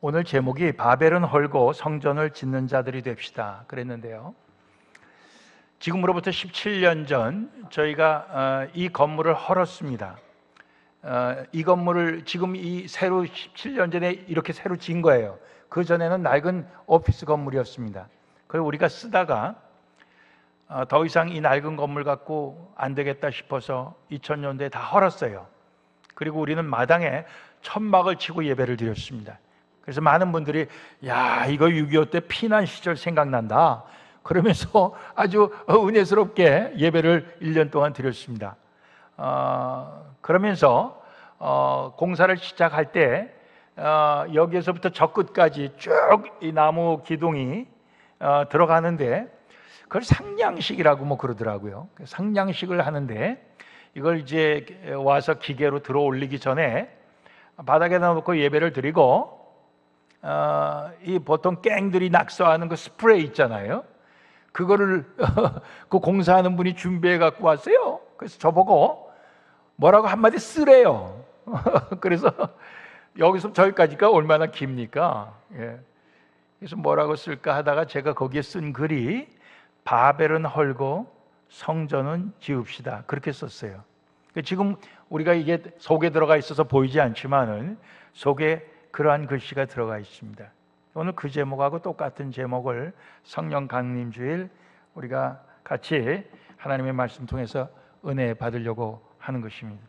오늘 제목이 바벨은 헐고 성전을 짓는 자들이 됩시다 그랬는데요, 지금으로부터 17년 전 저희가 이 건물을 헐었습니다. 이 건물을 지금 이 새로 17년 전에 이렇게 새로 지은 거예요. 그 전에는 낡은 오피스 건물이었습니다. 그래서 우리가 쓰다가 더 이상 이 낡은 건물 갖고 안 되겠다 싶어서 2000년대에 다 헐었어요. 그리고 우리는 마당에 천막을 치고 예배를 드렸습니다. 그래서 많은 분들이 야, 이거 6.25 때 피난 시절 생각난다 그러면서 아주 은혜스럽게 예배를 1년 동안 드렸습니다. 그러면서 공사를 시작할 때 여기에서부터 저 끝까지 쭉 이 나무 기둥이 들어가는데 그걸 상량식이라고 뭐 그러더라고요. 상량식을 하는데 이걸 이제 와서 기계로 들어 올리기 전에 바닥에다 놓고 예배를 드리고 이 보통 깽들이 낙서하는 그 스프레이 있잖아요. 그거를 그 공사하는 분이 준비해 갖고 왔어요. 그래서 저보고 뭐라고 한마디 쓰래요. 그래서 여기서 저기까지가 얼마나 깁니까? 예. 그래서 뭐라고 쓸까 하다가 제가 거기에 쓴 글이 바벨은 헐고 성전은 지읍시다 그렇게 썼어요. 지금 우리가 이게 속에 들어가 있어서 보이지 않지만은 속에 그러한 글씨가 들어가 있습니다. 오늘 그 제목하고 똑같은 제목을 성령 강림 주일 우리가 같이 하나님의 말씀 통해서 은혜 받으려고 하는 것입니다.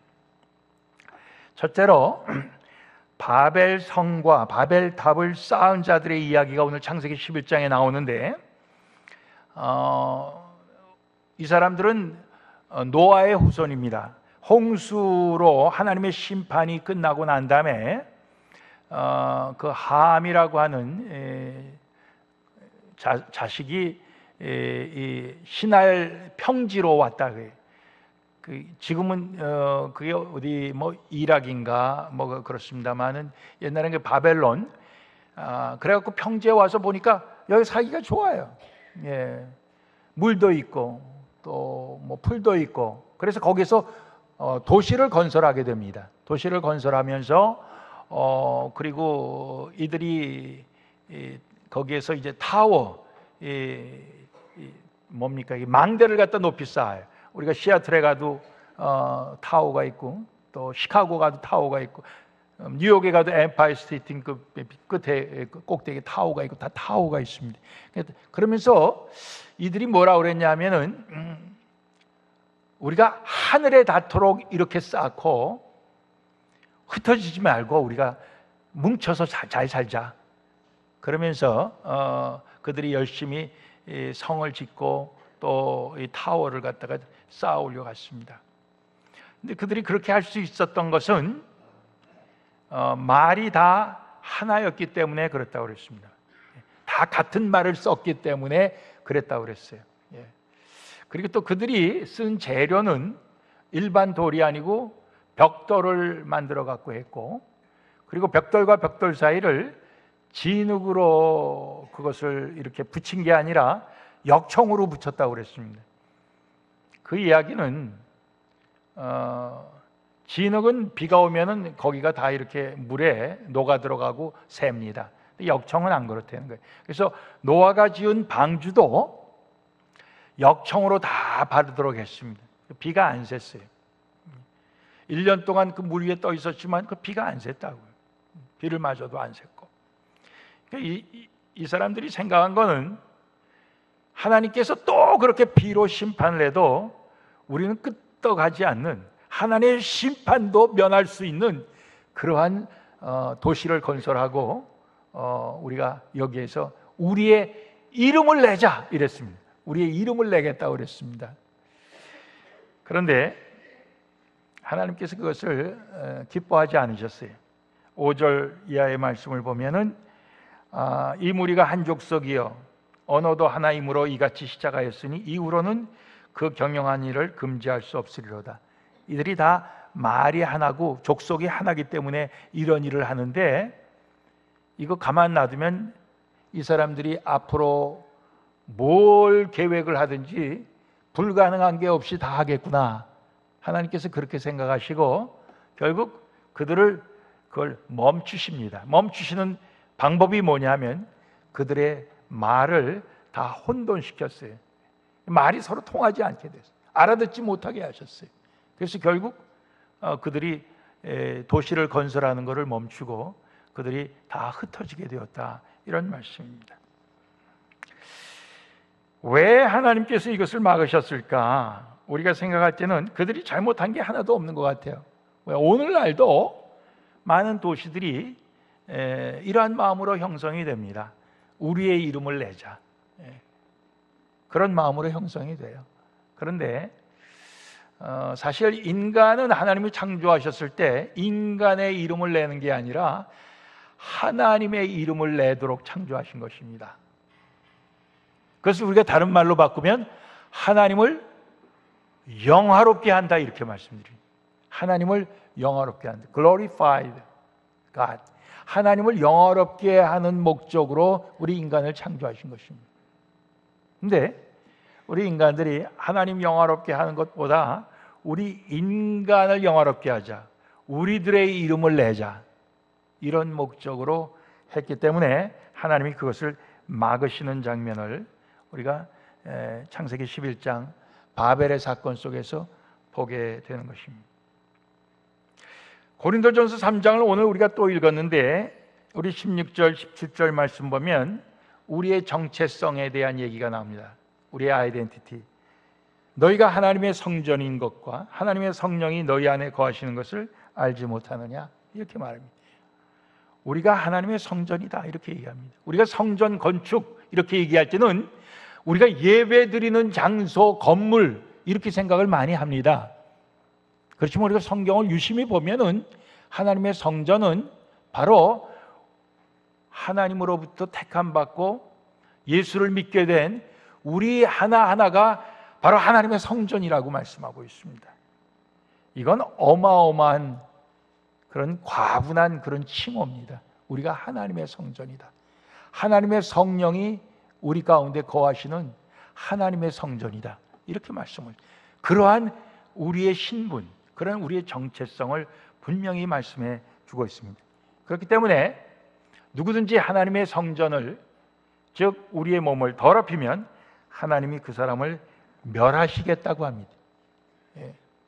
첫째로 바벨 성과 바벨 탑을 쌓은 자들의 이야기가 오늘 창세기 11장에 나오는데 이 사람들은 노아의 후손입니다. 홍수로 하나님의 심판이 끝나고 난 다음에 그 함이라고 하는 자식이 이 신할 평지로 왔다. 지금은 그게 어디 뭐 이락인가 뭐 그렇습니다만은 옛날에는 그 바벨론. 그래갖고 평지에 와서 보니까 여기 살기가 좋아요. 예, 물도 있고 또 뭐 풀도 있고. 그래서 거기서 도시를 건설하게 됩니다. 도시를 건설하면서 그리고 이들이 거기에서 이제 타워, 뭡니까? 이 망대를 갖다 높이 쌓아요. 우리가 시애틀에 가도 타워가 있고 또 시카고 가도 타워가 있고 뉴욕에 가도 엠파이어 스테이트 그 끝에 꼭대기 타워가 있고 다 타워가 있습니다. 그러면서 이들이 뭐라 그랬냐면은 우리가 하늘에 닿도록 이렇게 쌓고 흩어지지 말고 우리가 뭉쳐서 잘 살자. 그러면서 그들이 열심히 성을 짓고 또 이 타워를 갖다가 쌓아 올려 갔습니다. 근데 그들이 그렇게 할 수 있었던 것은 말이 다 하나였기 때문에 그랬다고 그랬습니다. 다 같은 말을 썼기 때문에 그랬다고 그랬어요. 그리고 또 그들이 쓴 재료는 일반 돌이 아니고 벽돌을 만들어 갖고 했고, 그리고 벽돌과 벽돌 사이를 진흙으로 그것을 이렇게 붙인 게 아니라 역청으로 붙였다고 그랬습니다. 그 이야기는 진흙은 비가 오면은 거기가 다 이렇게 물에 녹아 들어가고 셉니다. 역청은 안 그렇다는 거예요. 그래서 노아가 지은 방주도 역청으로 다 바르도록 했습니다. 비가 안 샜어요. 1년 동안 그 물 위에 떠 있었지만 그 비가 안 샜다고요. 비를 맞아도 안 샜고. 이 사람들이 생각한 거는 하나님께서 또 그렇게 비로 심판을 해도 우리는 끄떡하지 않는, 하나님의 심판도 면할 수 있는 그러한 도시를 건설하고 우리가 여기에서 우리의 이름을 내자 이랬습니다. 우리의 이름을 내겠다고 그랬습니다. 그런데 하나님께서 그것을 기뻐하지 않으셨어요. 5절 이하의 말씀을 보면은 이 무리가 한 족속이여 언어도 하나이므로 이같이 시작하였으니 이후로는 그 경영한 일을 금지할 수 없으리로다. 이들이 다 말이 하나고 족속이 하나기 때문에 이런 일을 하는데, 이거 가만 놔두면 이 사람들이 앞으로 뭘 계획을 하든지 불가능한 게 없이 다 하겠구나. 하나님께서 그렇게 생각하시고 결국 그들을 그걸 멈추십니다. 멈추시는 방법이 뭐냐면 그들의 말을 다 혼돈시켰어요. 말이 서로 통하지 않게 됐어요. 알아듣지 못하게 하셨어요. 그래서 결국 그들이 도시를 건설하는 것을 멈추고 그들이 다 흩어지게 되었다, 이런 말씀입니다. 왜 하나님께서 이것을 막으셨을까? 우리가 생각할 때는 그들이 잘못한 게 하나도 없는 것 같아요. 오늘날도 많은 도시들이 이러한 마음으로 형성이 됩니다. 우리의 이름을 내자, 그런 마음으로 형성이 돼요. 그런데 사실 인간은 하나님이 창조하셨을 때 인간의 이름을 내는 게 아니라 하나님의 이름을 내도록 창조하신 것입니다. 그것을 우리가 다른 말로 바꾸면 하나님을 영화롭게 한다, 이렇게 말씀드립니다. 하나님을 영화롭게 한다. Glorified God. 하나님을 영화롭게 하는 목적으로 우리 인간을 창조하신 것입니다. 근데 우리 인간들이 하나님 영화롭게 하는 것보다 우리 인간을 영화롭게 하자, 우리들의 이름을 내자, 이런 목적으로 했기 때문에 하나님이 그것을 막으시는 장면을 우리가 창세기 11장 바벨의 사건 속에서 보게 되는 것입니다. 고린도전서 3장을 오늘 우리가 또 읽었는데 우리 16절, 17절 말씀 보면 우리의 정체성에 대한 얘기가 나옵니다. 우리의 아이덴티티. 너희가 하나님의 성전인 것과 하나님의 성령이 너희 안에 거하시는 것을 알지 못하느냐, 이렇게 말합니다. 우리가 하나님의 성전이다, 이렇게 얘기합니다. 우리가 성전 건축 이렇게 얘기할 때는 우리가 예배드리는 장소, 건물, 이렇게 생각을 많이 합니다. 그렇지만 우리가 성경을 유심히 보면은 하나님의 성전은 바로 하나님으로부터 택함받고 예수를 믿게 된 우리 하나하나가 바로 하나님의 성전이라고 말씀하고 있습니다. 이건 어마어마한 그런 과분한 그런 칭호입니다. 우리가 하나님의 성전이다. 하나님의 성령이 우리 가운데 거하시는 하나님의 성전이다, 이렇게 말씀을, 그러한 우리의 신분, 그런 우리의 정체성을 분명히 말씀해 주고 있습니다. 그렇기 때문에 누구든지 하나님의 성전을, 즉 우리의 몸을 더럽히면 하나님이 그 사람을 멸하시겠다고 합니다.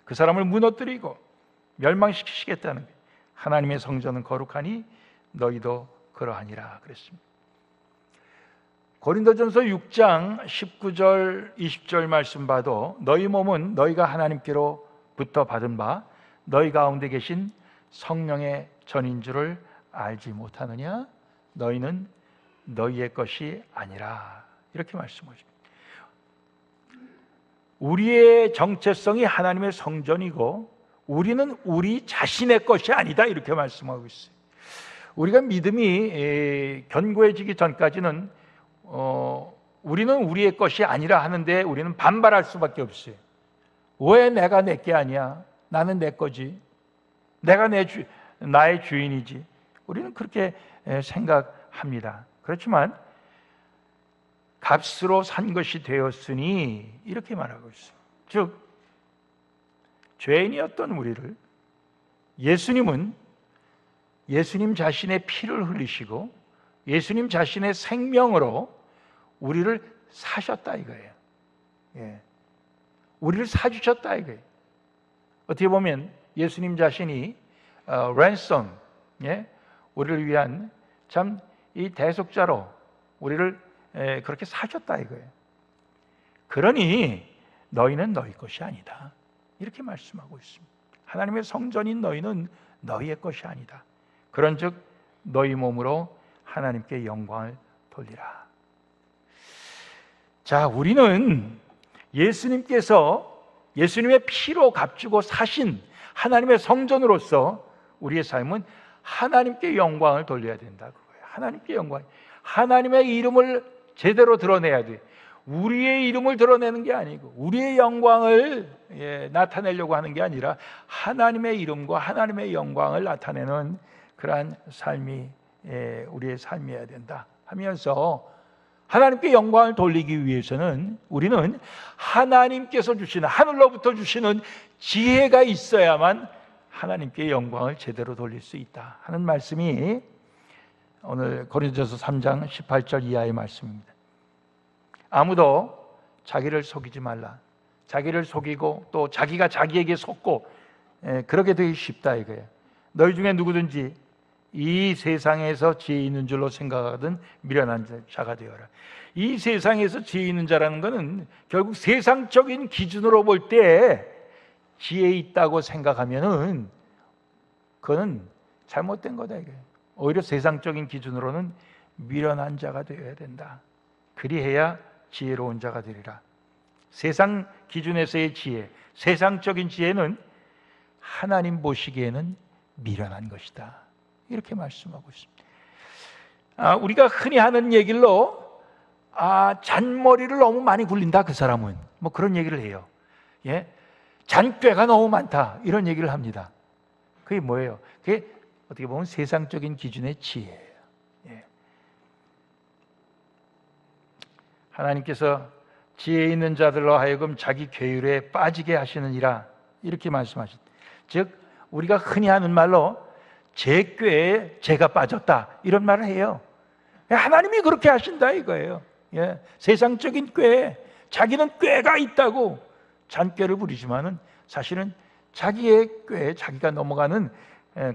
그 사람을 무너뜨리고 멸망시키시겠다는 거예요. 하나님의 성전은 거룩하니 너희도 그러하니라 그랬습니다. 고린도전서 6장 19절 20절 말씀 봐도 너희 몸은 너희가 하나님께로부터 받은 바 너희 가운데 계신 성령의 전인 줄을 알지 못하느냐? 너희는 너희의 것이 아니라, 이렇게 말씀하십니다. 우리의 정체성이 하나님의 성전이고 우리는 우리 자신의 것이 아니다, 이렇게 말씀하고 있어요. 우리가 믿음이 견고해지기 전까지는 우리는 우리의 것이 아니라 하는데 우리는 반발할 수밖에 없어요. 왜 내가 내 게 아니야? 나는 내 거지. 내가 나의 주인이지. 우리는 그렇게 생각합니다. 그렇지만 값으로 산 것이 되었으니, 이렇게 말하고 있어요. 즉 죄인이었던 우리를 예수님은 예수님 자신의 피를 흘리시고 예수님 자신의 생명으로 우리를 사셨다 이거예요. 우리를 사주셨다 이거예요. 어떻게 보면 예수님 자신이 ransom, 우리를 위한 참 이 대속자로 우리를 그렇게 사셨다 이거예요. 그러니 너희는 너희 것이 아니다, 이렇게 말씀하고 있습니다. 하나님의 성전인 너희는 너희의 것이 아니다. 그런즉 너희 몸으로 하나님께 영광을 돌리라. 자, 우리는 예수님께서 예수님의 피로 값주고 사신 하나님의 성전으로서 우리의 삶은 하나님께 영광을 돌려야 된다. 하나님께 영광, 하나님의 이름을 제대로 드러내야 돼. 우리의 이름을 드러내는 게 아니고 우리의 영광을 나타내려고 하는 게 아니라 하나님의 이름과 하나님의 영광을 나타내는 그러한 삶이 우리의 삶이어야 된다 하면서, 하나님께 영광을 돌리기 위해서는 우리는 하나님께서 주시는, 하늘로부터 주시는 지혜가 있어야만 하나님께 영광을 제대로 돌릴 수 있다 하는 말씀이 오늘 고린도전서 3장 18절 이하의 말씀입니다. 아무도 자기를 속이지 말라. 자기를 속이고 또 자기가 자기에게 속고 그렇게 되기 쉽다 이거예요. 너희 중에 누구든지 이 세상에서 지혜 있는 줄로 생각하거든 미련한 자가 되어라. 이 세상에서 지혜 있는 자라는 것은 결국 세상적인 기준으로 볼 때 지혜 있다고 생각하면은 그거는 잘못된 거다 이거예요. 오히려 세상적인 기준으로는 미련한 자가 되어야 된다. 그리해야 지혜로운 자가 되리라. 세상 기준에서의 지혜, 세상적인 지혜는 하나님 보시기에는 미련한 것이다. 이렇게 말씀하고 있습니다. 우리가 흔히 하는 얘기로 잔머리를 너무 많이 굴린다 그 사람은 뭐 그런 얘기를 해요. 예? 잔꾀가 너무 많다 이런 얘기를 합니다. 그게 뭐예요? 그게 어떻게 보면 세상적인 기준의 지혜예요. 예. 하나님께서 지혜 있는 자들로 하여금 자기 계율에 빠지게 하시느니라 이렇게 말씀하십니다. 즉 우리가 흔히 하는 말로 제 꾀에 제가 빠졌다 이런 말을 해요. 하나님이 그렇게 하신다 이거예요. 예. 세상적인 꾀에 자기는 꾀가 있다고 잔꾀를 부리지만은 사실은 자기의 꾀에 자기가 넘어가는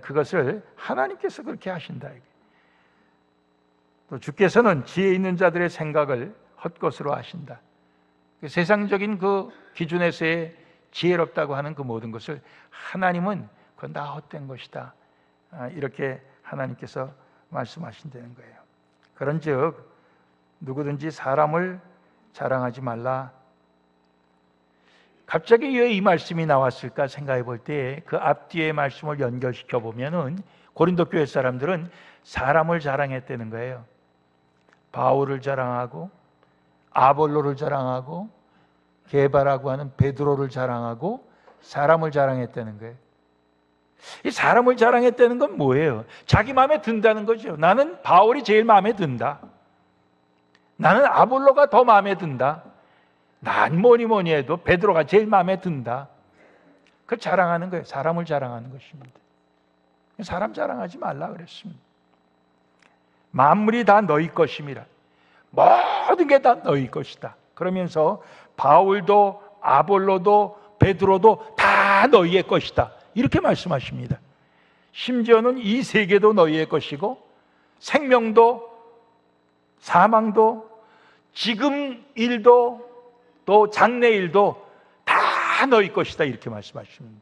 그것을 하나님께서 그렇게 하신다. 또 주께서는 지혜 있는 자들의 생각을 헛것으로 하신다. 세상적인 그 기준에서의 지혜롭다고 하는 그 모든 것을 하나님은 그건 다 헛된 것이다. 이렇게 하나님께서 말씀하신다는 거예요. 그런즉 누구든지 사람을 자랑하지 말라. 갑자기 왜 이 말씀이 나왔을까 생각해 볼 때 그 앞뒤의 말씀을 연결시켜 보면은 고린도 교회 사람들은 사람을 자랑했다는 거예요. 바울을 자랑하고 아볼로를 자랑하고 게바라고 하는 베드로를 자랑하고 사람을 자랑했다는 거예요. 이 사람을 자랑했다는 건 뭐예요? 자기 마음에 든다는 거죠. 나는 바울이 제일 마음에 든다. 나는 아볼로가 더 마음에 든다. 난 뭐니 해도 베드로가 제일 마음에 든다. 그 자랑하는 거예요. 사람을 자랑하는 것입니다. 사람 자랑하지 말라 그랬습니다. 만물이 다 너희 것임이라. 모든 게 다 너희 것이다. 그러면서 바울도 아볼로도 베드로도 다 너희의 것이다. 이렇게 말씀하십니다. 심지어는 이 세계도 너희의 것이고 생명도 사망도 지금 일도 또 장래 일도 다 너희 것이다. 이렇게 말씀하십니다.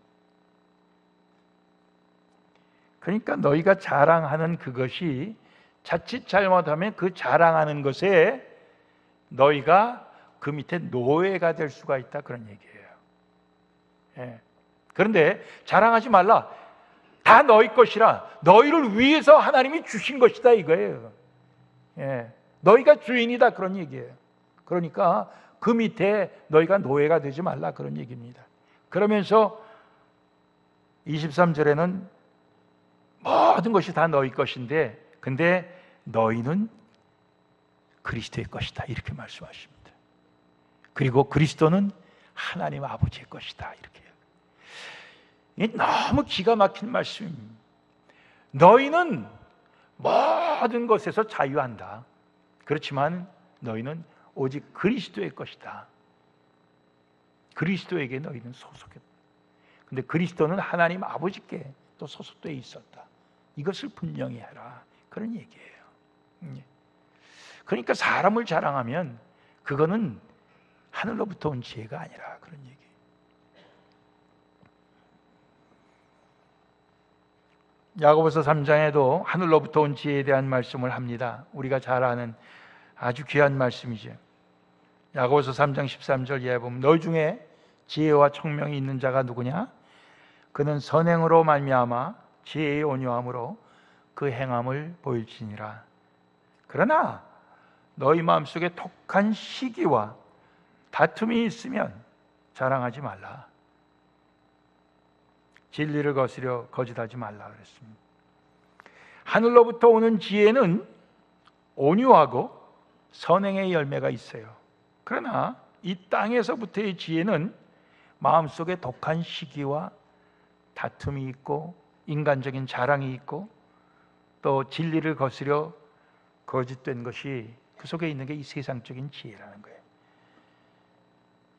그러니까 너희가 자랑하는 그것이 자칫 잘못하면 그 자랑하는 것에 너희가 그 밑에 노예가 될 수가 있다. 그런 얘기예요. 예. 그런데 자랑하지 말라. 다 너희 것이라. 너희를 위해서 하나님이 주신 것이다 이거예요. 예. 너희가 주인이다 그런 얘기예요. 그러니까 그 밑에 너희가 노예가 되지 말라 그런 얘기입니다. 그러면서 23절에는 모든 것이 다 너희 것인데 근데 너희는 그리스도의 것이다 이렇게 말씀하십니다. 그리고 그리스도는 하나님 아버지의 것이다 이렇게. 이게 너무 기가 막힌 말씀입니다. 너희는 모든 것에서 자유한다. 그렇지만 너희는 오직 그리스도의 것이다. 그리스도에게 너희는 소속했다. 근데 그리스도는 하나님 아버지께 또 소속되어 있었다. 이것을 분명히 해라. 그런 얘기예요. 그러니까 사람을 자랑하면 그거는 하늘로부터 온 지혜가 아니라 그런 얘기예요. 야고보서 3장에도 하늘로부터 온 지혜에 대한 말씀을 합니다. 우리가 잘 아는 아주 귀한 말씀이죠. 야고보서 3장 13절 이하에 보면 너희 중에 지혜와 청명이 있는 자가 누구냐? 그는 선행으로 말미암아 지혜의 온유함으로 그 행함을 보일지니라. 그러나 너희 마음속에 독한 시기와 다툼이 있으면 자랑하지 말라. 진리를 거스려 거짓하지 말라 그랬습니다. 하늘로부터 오는 지혜는 온유하고 선행의 열매가 있어요. 그러나 이 땅에서부터의 지혜는 마음속에 독한 시기와 다툼이 있고 인간적인 자랑이 있고 또 진리를 거스려 거짓된 것이 그 속에 있는 게 이 세상적인 지혜라는 거예요.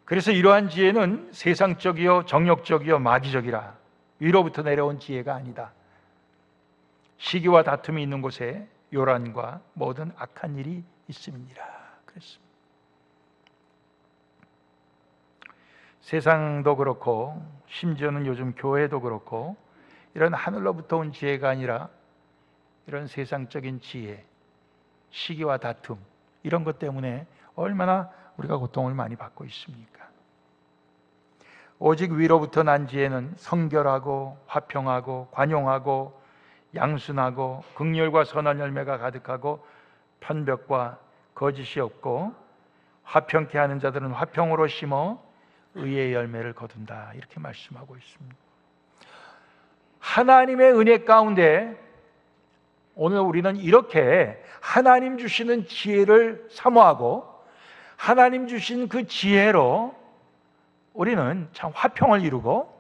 그래서 이러한 지혜는 세상적이요 정욕적이요 마귀적이라, 위로부터 내려온 지혜가 아니다. 시기와 다툼이 있는 곳에 요란과 모든 악한 일이 있음이니라 그랬습니다. 세상도 그렇고 심지어는 요즘 교회도 그렇고 이런 하늘로부터 온 지혜가 아니라 이런 세상적인 지혜, 시기와 다툼, 이런 것 때문에 얼마나 우리가 고통을 많이 받고 있습니까? 오직 위로부터 난 지혜는 성결하고 화평하고 관용하고 양순하고 긍휼과 선한 열매가 가득하고 편벽과 거짓이 없고 화평케 하는 자들은 화평으로 심어 의의 열매를 거둔다, 이렇게 말씀하고 있습니다. 하나님의 은혜 가운데 오늘 우리는 이렇게 하나님 주시는 지혜를 사모하고 하나님 주신 그 지혜로 우리는 참 화평을 이루고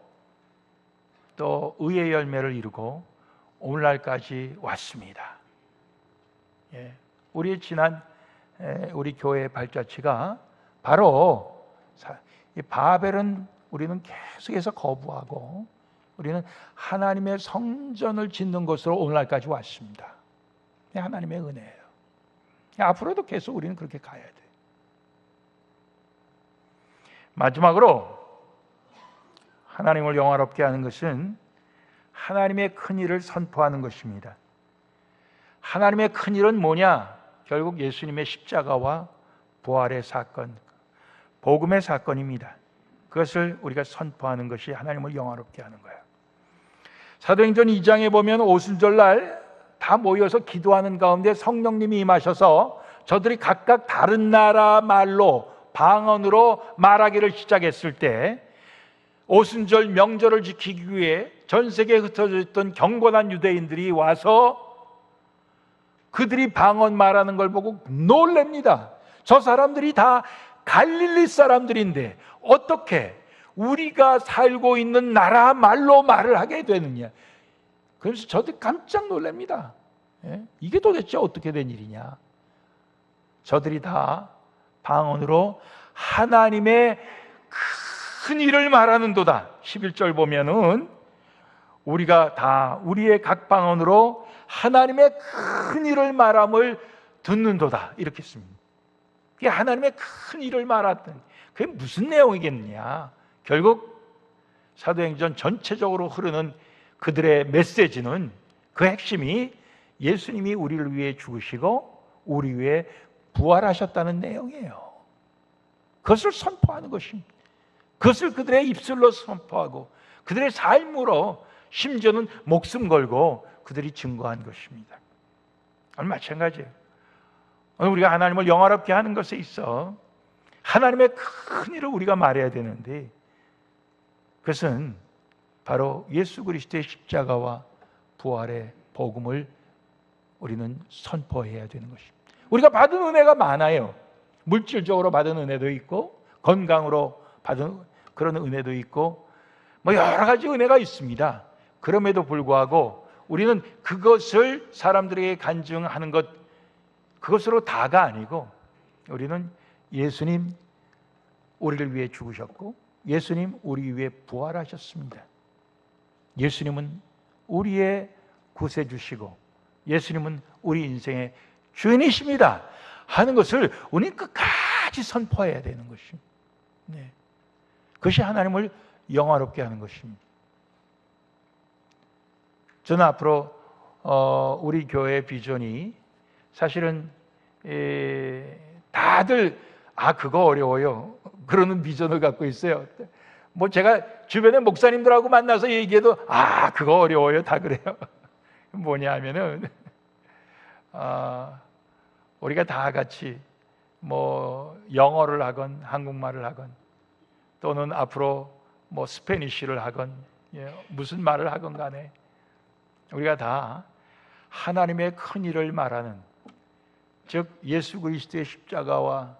또 의의 열매를 이루고 오늘날까지 왔습니다. 우리 지난 우리 교회의 발자취가 바로 이 바벨은 우리는 계속해서 거부하고 우리는 하나님의 성전을 짓는 것으로 오늘날까지 왔습니다. 하나님의 은혜예요. 앞으로도 계속 우리는 그렇게 가야 돼요. 마지막으로 하나님을 영화롭게 하는 것은 하나님의 큰일을 선포하는 것입니다. 하나님의 큰일은 뭐냐? 결국 예수님의 십자가와 부활의 사건, 복음의 사건입니다. 그것을 우리가 선포하는 것이 하나님을 영화롭게 하는 거예요. 사도행전 2장에 보면 오순절날 다 모여서 기도하는 가운데 성령님이 임하셔서 저들이 각각 다른 나라 말로 방언으로 말하기를 시작했을 때 오순절 명절을 지키기 위해 전 세계에 흩어져 있던 경건한 유대인들이 와서 그들이 방언 말하는 걸 보고 놀랍니다. 저 사람들이 다 갈릴리 사람들인데 어떻게 우리가 살고 있는 나라 말로 말을 하게 되느냐. 그래서 저들 깜짝 놀랍니다. 이게 도대체 어떻게 된 일이냐. 저들이 다 방언으로 하나님의 큰 일을 말하는도다. 11절 보면은 우리가 다 우리의 각 방언으로 하나님의 큰 일을 말함을 듣는도다, 이렇게 씁니다. 그게 하나님의 큰 일을 말하던, 그게 무슨 내용이겠느냐. 결국 사도행전 전체적으로 흐르는 그들의 메시지는 그 핵심이 예수님이 우리를 위해 죽으시고 우리 위해 부활하셨다는 내용이에요. 그것을 선포하는 것입니다. 그것을 그들의 입술로 선포하고 그들의 삶으로, 심지어는 목숨 걸고 그들이 증거한 것입니다. 마찬가지예요. 오늘 우리가 하나님을 영화롭게 하는 것에 있어 하나님의 큰 일을 우리가 말해야 되는데 그것은 바로 예수 그리스도의 십자가와 부활의 복음을 우리는 선포해야 되는 것입니다. 우리가 받은 은혜가 많아요. 물질적으로 받은 은혜도 있고 건강으로 받은 그런 은혜도 있고 여러 가지 은혜가 있습니다. 그럼에도 불구하고 우리는 그것을 사람들에게 간증하는 것, 그것으로 다가 아니고 우리는 예수님 우리를 위해 죽으셨고 예수님 우리 위해 부활하셨습니다. 예수님은 우리의 구세주시고 예수님은 우리 인생의 주인이십니다 하는 것을 우리는 끝까지 선포해야 되는 것입니다. 그것이 하나님을 영화롭게 하는 것입니다. 저는 앞으로 우리 교회의 비전이 사실은 다들 그거 어려워요 그러는 비전을 갖고 있어요. 제가 주변에 목사님들하고 만나서 얘기해도 그거 어려워요 다 그래요. 뭐냐 하면은 우리가 다 같이 영어를 하건 한국말을 하건 또는 앞으로 스페니쉬를 하건 무슨 말을 하건 간에 우리가 다 하나님의 큰 일을 말하는, 즉 예수 그리스도의 십자가와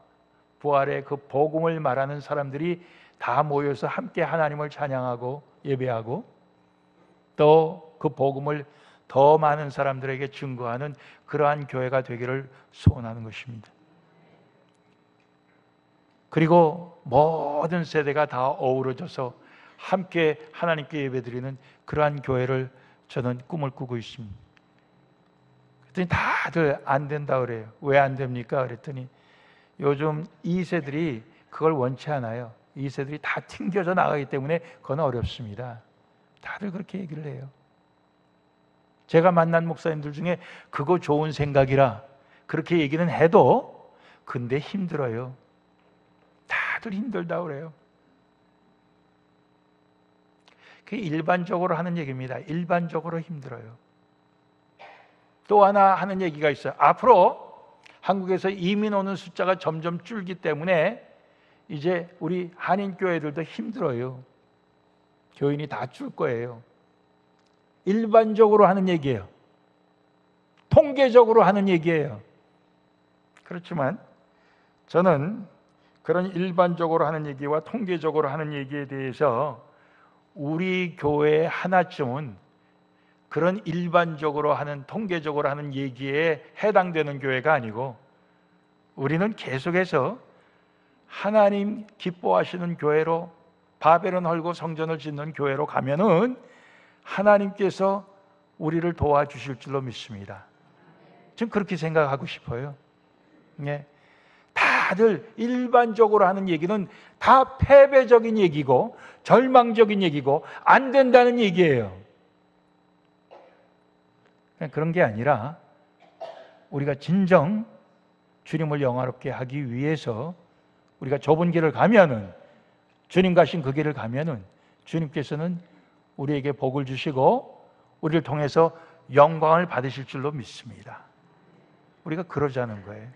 부활의 그 복음을 말하는 사람들이 다 모여서 함께 하나님을 찬양하고 예배하고 또 그 복음을 더 많은 사람들에게 증거하는 그러한 교회가 되기를 소원하는 것입니다. 그리고 모든 세대가 다 어우러져서 함께 하나님께 예배드리는 그러한 교회를 저는 꿈을 꾸고 있습니다. 그랬더니 다들 안 된다 그래요. 왜 안 됩니까? 그랬더니 요즘 2세들이 그걸 원치 않아요. 2세들이 다 튕겨져 나가기 때문에 그건 어렵습니다. 다들 그렇게 얘기를 해요. 제가 만난 목사님들 중에 그거 좋은 생각이라 그렇게 얘기는 해도 근데 힘들어요. 다들 힘들다 그래요. 그게 일반적으로 하는 얘기입니다. 일반적으로 힘들어요. 또 하나 하는 얘기가 있어요. 앞으로 한국에서 이민 오는 숫자가 점점 줄기 때문에 이제 우리 한인교회들도 힘들어요. 교인이 다 줄 거예요. 일반적으로 하는 얘기예요. 통계적으로 하는 얘기예요. 그렇지만 저는 그런 일반적으로 하는 얘기와 통계적으로 하는 얘기에 대해서 우리 교회 하나쯤은 그런 일반적으로 하는 통계적으로 하는 얘기에 해당되는 교회가 아니고 우리는 계속해서 하나님 기뻐하시는 교회로 바벨은 헐고 성전을 짓는 교회로 가면은 하나님께서 우리를 도와주실 줄로 믿습니다. 지금 그렇게 생각하고 싶어요. 예. 다들 일반적으로 하는 얘기는 다 패배적인 얘기고 절망적인 얘기고 안 된다는 얘기예요. 그런 게 아니라 우리가 진정 주님을 영화롭게 하기 위해서 우리가 좁은 길을 가면은 주님 가신 그 길을 가면은 주님께서는 우리에게 복을 주시고 우리를 통해서 영광을 받으실 줄로 믿습니다. 우리가 그러자는 거예요.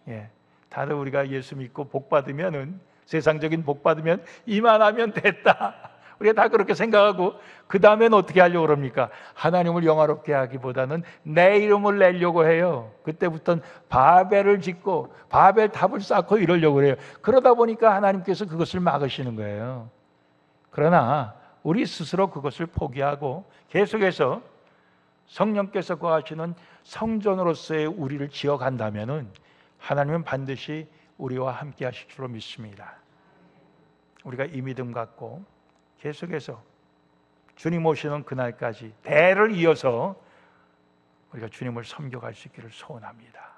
예. 다들 우리가 예수 믿고 복 받으면은 세상적인 복 받으면 이만하면 됐다. 우리가 다 그렇게 생각하고 그 다음엔 어떻게 하려고 그럽니까? 하나님을 영화롭게 하기보다는 내 이름을 내려고 해요. 그때부터는 바벨을 짓고 바벨 탑을 쌓고 이러려고 해요. 그러다 보니까 하나님께서 그것을 막으시는 거예요. 그러나 우리 스스로 그것을 포기하고 계속해서 성령께서 거하시는 성전으로서의 우리를 지어간다면은 하나님은 반드시 우리와 함께 하실 줄로 믿습니다. 우리가 이 믿음 갖고 계속해서 주님 오시는 그날까지 대를 이어서 우리가 주님을 섬겨갈 수 있기를 소원합니다.